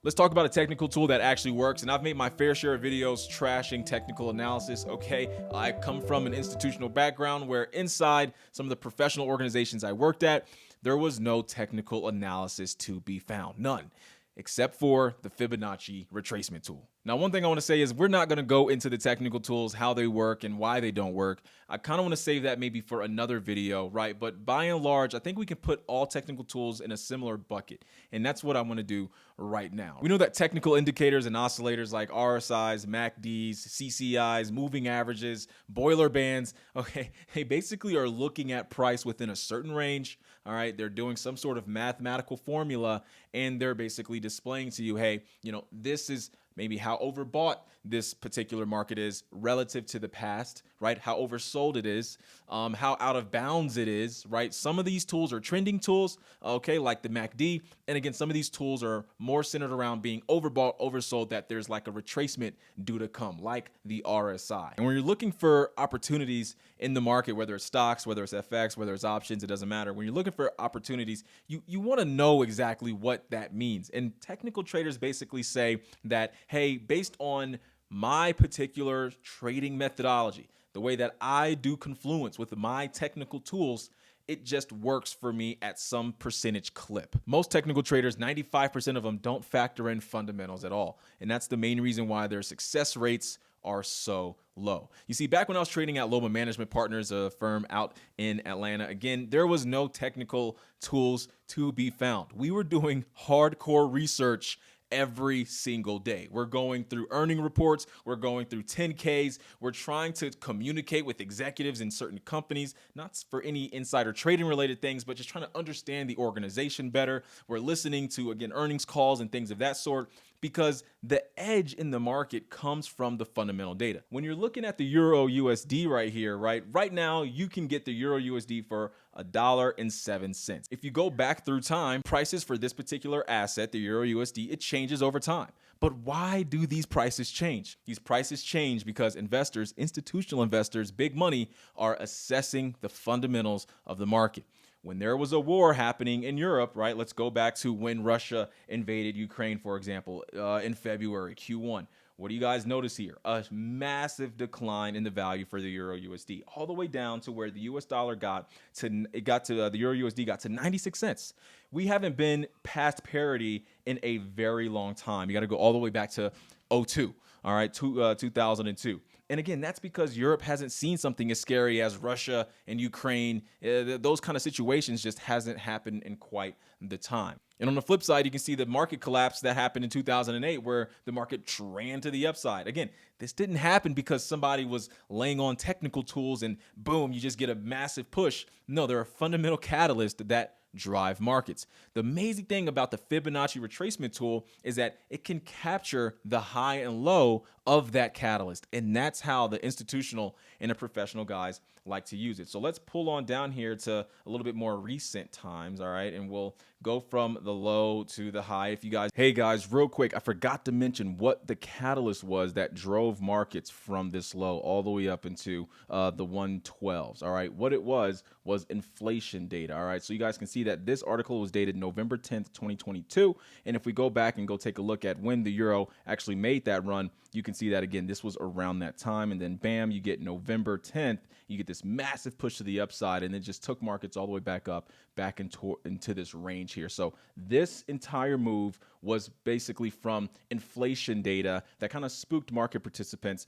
Let's talk about a technical tool that actually works. And I've made my fair share of videos trashing technical analysis. Okay. I come from an institutional background where inside some of the professional organizations I worked at, there was no technical analysis to be found. None. Except for the Fibonacci retracement tool. Now, one thing I want to say is we're not going to go into the technical tools, how they work and why they don't work. I kind of want to save that maybe for another video, right? But by and large, I think we can put all technical tools in a similar bucket. And that's what I want to do right now. We know that technical indicators and oscillators like RSIs, MACDs, CCIs, moving averages, boiler bands, okay, they basically are looking at price within a certain range. All right, they're doing some sort of mathematical formula and they're basically displaying to you, hey, this is maybe how overbought this particular market is relative to the past, right? How oversold it is, how out of bounds it is, right? Some of these tools are trending tools, okay, like the MACD. And again, some of these tools are more centered around being overbought, oversold, that there's like a retracement due to come, like the RSI. And when you're looking for opportunities in the market, whether it's stocks, whether it's FX, whether it's options, it doesn't matter. When you're looking for opportunities, you want to know exactly what that means. And technical traders basically say that, hey, based on my particular trading methodology, the way that I do confluence with my technical tools, it just works for me at some percentage clip. Most technical traders, 95% of them don't factor in fundamentals at all. And that's the main reason why their success rates are so low. You see, back when I was trading at Loma Management Partners, a firm out in Atlanta, again, there was no technical tools to be found. We were doing hardcore research every single day. We're going through earning reports. We're going through 10Ks. We're trying to communicate with executives in certain companies, not for any insider trading related things, but just trying to understand the organization better. We're listening to, again, earnings calls and things of that sort, because the edge in the market comes from the fundamental data. When you're looking at the Euro USD right here, right now, you can get the Euro USD for $1.07. If you go back through time, prices for this particular asset, the Euro USD, it changes over time. But why do these prices change? These prices change because investors, institutional investors, big money, are assessing the fundamentals of the market. When there was a war happening in Europe, right? Let's go back to when Russia invaded Ukraine, for example, in February, Q1. What do you guys notice here? A massive decline in the value for the Euro USD, all the way down to where the US dollar the Euro USD got to 96 cents. We haven't been past parity in a very long time. You got to go all the way back to 02, all right, 2002. And again, that's because Europe hasn't seen something as scary as Russia and Ukraine. Those kind of situations just hasn't happened in quite the time. And on the flip side, you can see the market collapse that happened in 2008, where the market ran to the upside. Again, this didn't happen because somebody was laying on technical tools and boom, you just get a massive push. No, there are fundamental catalysts that drive markets. The amazing thing about the Fibonacci retracement tool is that it can capture the high and low of that catalyst. And that's how the institutional and the professional guys like to use it. So let's pull on down here to a little bit more recent times. All right. And we'll go from the low to the high. Hey guys, real quick, I forgot to mention what the catalyst was that drove markets from this low all the way up into the 112s. All right. What it was inflation data. All right. So you guys can see that this article was dated November 10th, 2022. And if we go back and go take a look at when the euro actually made that run, you can see that again, this was around that time. And then bam, you get November 10th, you get this massive push to the upside, and it just took markets all the way back up, back into this range here. So this entire move was basically from inflation data that kind of spooked market participants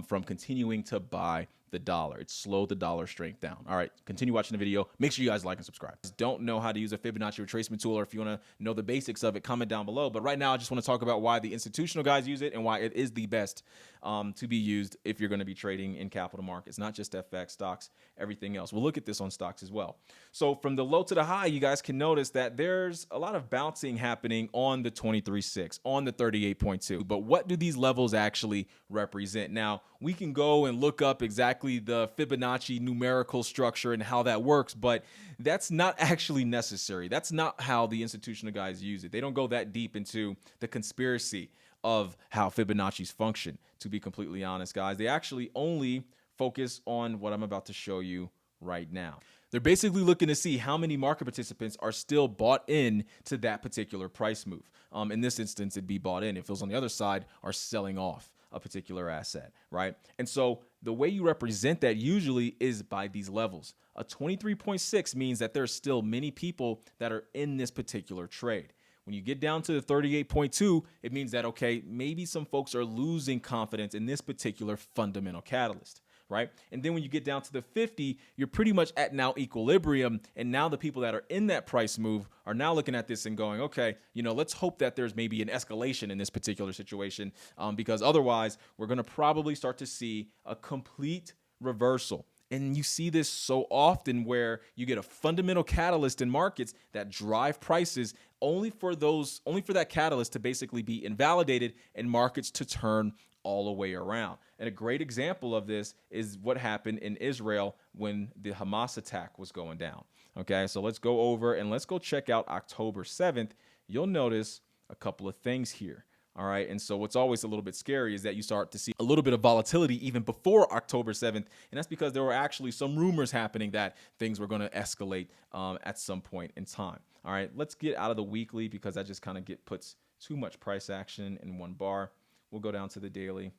from continuing to buy the dollar. It slowed the dollar strength down. All right, continue watching the video. Make sure you guys like and subscribe. Don't know how to use a Fibonacci retracement tool, or if you want to know the basics of it, comment down below. But right now, I just want to talk about why the institutional guys use it and why it is the best to be used if you're going to be trading in capital markets, not just FX, stocks, everything else. We'll look at this on stocks as well. So from the low to the high, you guys can notice that there's a lot of bouncing happening on the 23.6, on the 38.2. But what do these levels actually represent? Now, we can go and look up exactly the Fibonacci numerical structure and how that works, but that's not actually necessary. That's not how the institutional guys use it. They don't go that deep into the conspiracy of how Fibonacci's function, to be completely honest, guys. They actually only focus on what I'm about to show you right now. They're basically looking to see how many market participants are still bought in to that particular price move. In this instance, it'd be bought in. If those on the other side are selling off a particular asset, right? And so the way you represent that usually is by these levels. A 23.6 means that there's still many people that are in this particular trade. When you get down to the 38.2, it means that, okay, maybe some folks are losing confidence in this particular fundamental catalyst, right? And then when you get down to the 50, you're pretty much at now equilibrium. And now the people that are in that price move are now looking at this and going, okay, let's hope that there's maybe an escalation in this particular situation, because otherwise we're going to probably start to see a complete reversal. And you see this so often where you get a fundamental catalyst in markets that drive prices only for that catalyst to basically be invalidated and markets to turn all the way around. And a great example of this is what happened in Israel when the Hamas attack was going down. Okay, so let's go over and let's go check out October 7th. You'll notice a couple of things here. All right. And so what's always a little bit scary is that you start to see a little bit of volatility even before October 7th. And that's because there were actually some rumors happening that things were going to escalate at some point in time. All right. Let's get out of the weekly because that just kind of puts too much price action in one bar. We'll go down to the daily.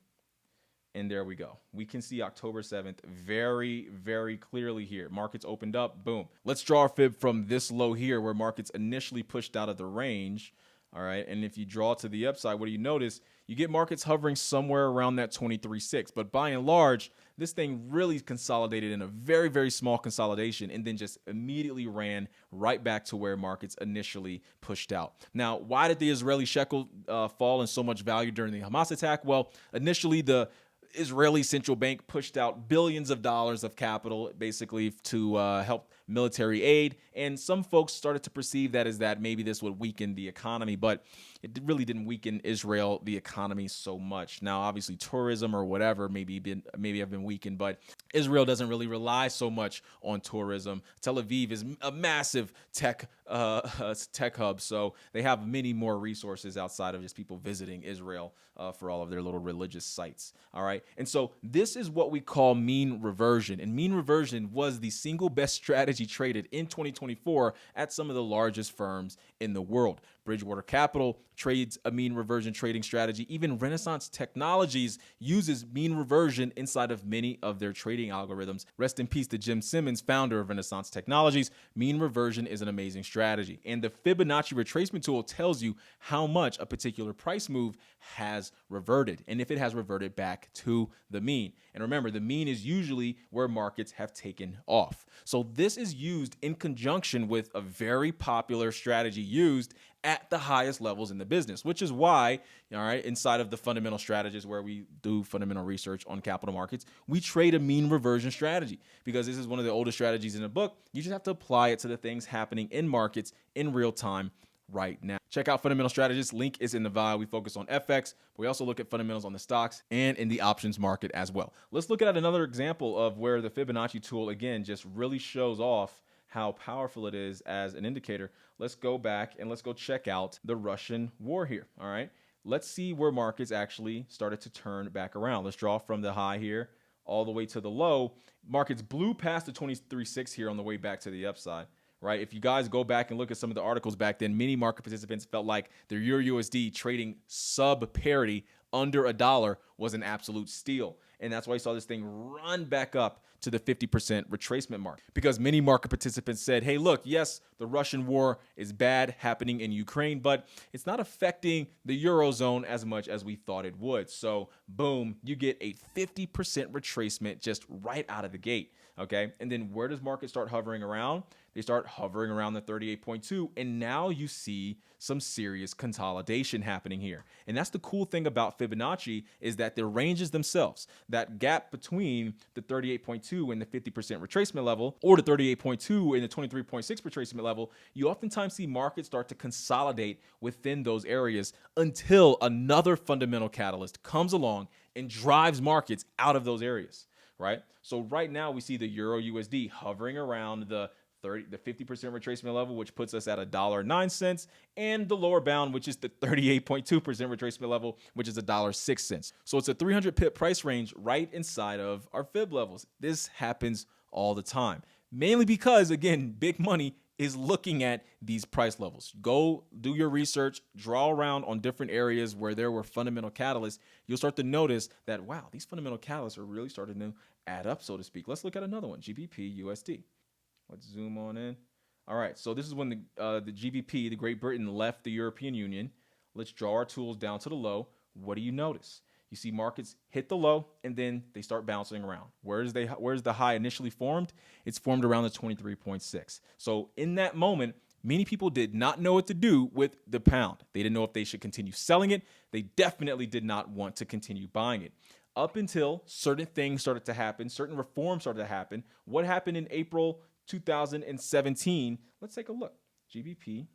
And there we go. We can see October 7th very, very clearly here. Markets opened up. Boom. Let's draw a fib from this low here where markets initially pushed out of the range. All right. And if you draw to the upside, what do you notice? You get markets hovering somewhere around that 23.6. But by and large, this thing really consolidated in a very, very small consolidation and then just immediately ran right back to where markets initially pushed out. Now, why did the Israeli shekel fall in so much value during the Hamas attack? Well, initially, the Israeli central bank pushed out billions of dollars of capital basically to help military aid. And some folks started to perceive that as that maybe this would weaken the economy, but it really didn't weaken Israel, the economy, so much. Now, obviously, tourism or whatever maybe have been weakened, but Israel doesn't really rely so much on tourism. Tel Aviv is a massive tech hub, so they have many more resources outside of just people visiting Israel for all of their little religious sites. All right, and so this is what we call mean reversion, and mean reversion was the single best strategy traded in 2024 at some of the largest firms in the world. Bridgewater Capital trades a mean reversion trading strategy. Even Renaissance Technologies uses mean reversion inside of many of their trading algorithms. Rest in peace to Jim Simmons, founder of Renaissance Technologies. Mean reversion is an amazing strategy. And the Fibonacci retracement tool tells you how much a particular price move has reverted and if it has reverted back to the mean. And remember, the mean is usually where markets have taken off. So this is used in conjunction with a very popular strategy used at the highest levels in the business, which is why, all right, inside of the fundamental strategies where we do fundamental research on capital markets, we trade a mean reversion strategy because this is one of the oldest strategies in the book. You just have to apply it to the things happening in markets in real time right now. Check out Fundamental Strategists. Link is in the bio. We focus on FX. We also look at fundamentals on the stocks and in the options market as well. Let's look at another example of where the Fibonacci tool, again, just really shows off how powerful it is as an indicator. Let's go back and let's go check out the Russian war here. All right. Let's see where markets actually started to turn back around. Let's draw from the high here all the way to the low. Markets blew past the 23.6 here on the way back to the upside. Right. If you guys go back and look at some of the articles back then, many market participants felt like their Euro USD trading sub parity under $1 was an absolute steal. And that's why you saw this thing run back up to the 50% retracement mark, because many market participants said, hey, look, yes, the Russian war is bad happening in Ukraine, but it's not affecting the Eurozone as much as we thought it would. So boom, you get a 50% retracement just right out of the gate. Okay. And then where does market start hovering around? They start hovering around the 38.2. And now you see some serious consolidation happening here. And that's the cool thing about Fibonacci is that the ranges themselves, that gap between the 38.2 and the 50% retracement level, or the 38.2 and the 23.6 retracement level, you oftentimes see markets start to consolidate within those areas until another fundamental catalyst comes along and drives markets out of those areas. Right. So right now we see the Euro USD hovering around the 50% retracement level, which puts us at $1.09, and the lower bound, which is the 38.2% retracement level, which is $1.06. So it's a 300 pip price range right inside of our fib levels. This happens all the time. Mainly because, again, big money is looking at these price levels. Go do your research, draw around on different areas where there were fundamental catalysts. You'll start to notice that, wow, these fundamental catalysts are really starting to add up, so to speak. Let's look at another one, GBP USD. Let's zoom on in. All right, so this is when the GBP, the Great Britain, left the European Union. Let's draw our tools down to the low. What do you notice? You see markets hit the low and then they start bouncing around. Where's the high initially formed? It's formed around the 23.6. So in that moment, many people did not know what to do with the pound. They didn't know if they should continue selling it. They definitely did not want to continue buying it. Up until certain things started to happen, certain reforms started to happen. What happened in April 2017? Let's take a look. GBP,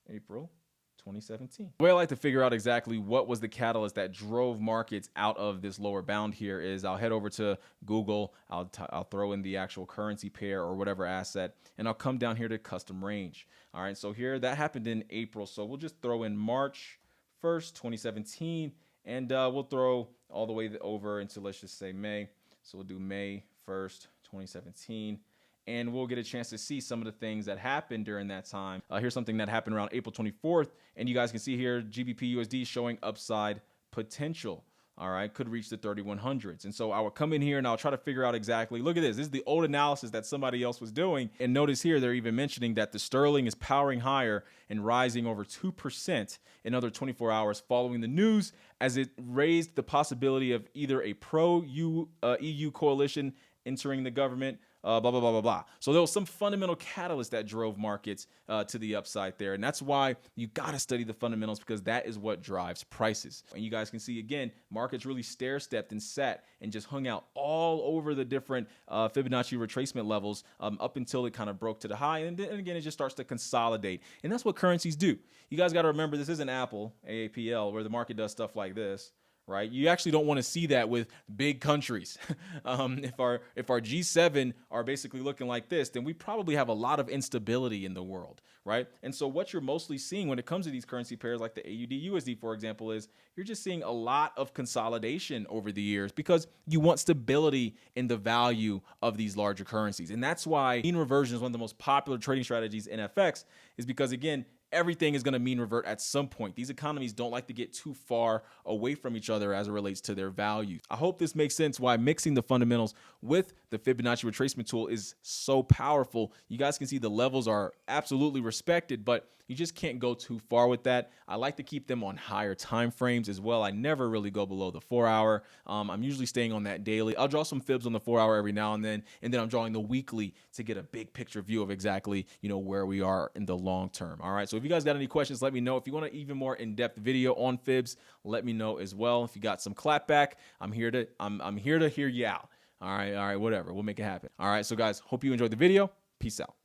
April 2017. The way I like to figure out exactly what was the catalyst that drove markets out of this lower bound here is I'll head over to Google, I'll throw in the actual currency pair or whatever asset, and I'll come down here to custom range. All right, so here that happened in April, so we'll just throw in March 1st, 2017, and we'll throw all the way over into, let's just say May. So we'll do May 1st, 2017. And we'll get a chance to see some of the things that happened during that time. Here's something that happened around April 24th. And you guys can see here, GBP USD showing upside potential. All right, could reach the 3100s. And so I would come in here and I'll try to figure out exactly, look at this. This is the old analysis that somebody else was doing. And notice here, they're even mentioning that the sterling is powering higher and rising over 2% in another 24 hours following the news, as it raised the possibility of either a pro-EU coalition entering the government, blah, blah, blah, blah, blah. So there was some fundamental catalyst that drove markets to the upside there. And that's why you got to study the fundamentals, because that is what drives prices. And you guys can see, again, markets really stair-stepped and sat and just hung out all over the different Fibonacci retracement levels up until it kind of broke to the high. And then again, it just starts to consolidate. And that's what currencies do. You guys got to remember, this isn't Apple, AAPL, where the market does stuff like this. Right? You actually don't want to see that with big countries. If our G7 are basically looking like this, then we probably have a lot of instability in the world, right? And so what you're mostly seeing when it comes to these currency pairs like the AUD USD, for example, is you're just seeing a lot of consolidation over the years because you want stability in the value of these larger currencies. And that's why mean reversion is one of the most popular trading strategies in FX, is because, again, everything is going to mean revert at some point. These economies don't like to get too far away from each other as it relates to their values. I hope this makes sense why mixing the fundamentals with the Fibonacci retracement tool is so powerful. You guys can see the levels are absolutely respected, but you just can't go too far with that. I like to keep them on higher time frames as well. I never really go below the 4 hour. I'm usually staying on that daily. I'll draw some fibs on the 4 hour every now and then I'm drawing the weekly to get a big picture view of exactly, where we are in the long term. All right. So if you guys got any questions, let me know. If you want an even more in-depth video on fibs, let me know as well. If you got some clapback, I'm here to hear you out. All right, whatever. We'll make it happen. All right. So guys, hope you enjoyed the video. Peace out.